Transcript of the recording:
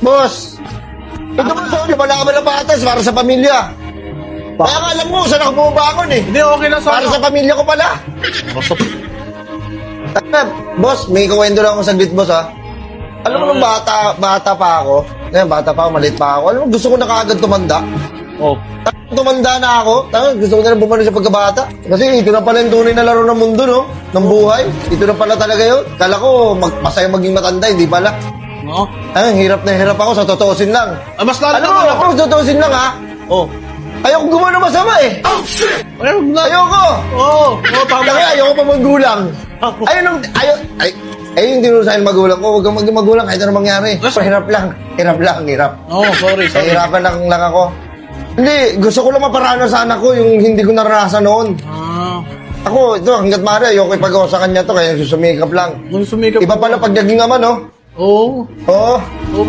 Boss, ito mo sa lumalaban ng patas para sa pamilya. Kaya nga alam mo, saan ako bumabangon eh. Hindi, okay lang Para sa pamilya ko pala. Boss, may kuwento lang ako saglit, boss, ha? Alam mo, nung bata pa ako, maliit pa ako, alam mo, gusto ko na kaagad tumanda. Oh. Tumanda na ako, gusto ko na bumalik sa pagkabata. Kasi ito na pala yung tunay na laro ng mundo, no? Ng buhay. Ito na pala talaga yun. Kala ko, masaya maging matanda, hindi pala. No? Hirap na hirap ako sa totoosin lang. Ah, mas lalo Alam mo, ako sa totoosin lang, ha? Oh. Ayoko gumawa ng masama, eh. Ayun na. Ayoko! Oo. Oh, tama. Kaya ayoko pa magulang. Ayun yung tinuro sa akin magulang ko. Huwag kang maging magulang kahit ano mangyari. Hirap lang. Hirap. Oh, sorry. Nahihirapan lang ako. Hindi, gusto ko lang maparana sa anak ko yung hindi ko naranasan noon. Ah. Ako, ito, hanggat maaari, ayoko ipagawa sa kanya to, kaya susumikap lang. Kung sumikap. Iba pala pag naging ama, no? Oo. Oo. Oh.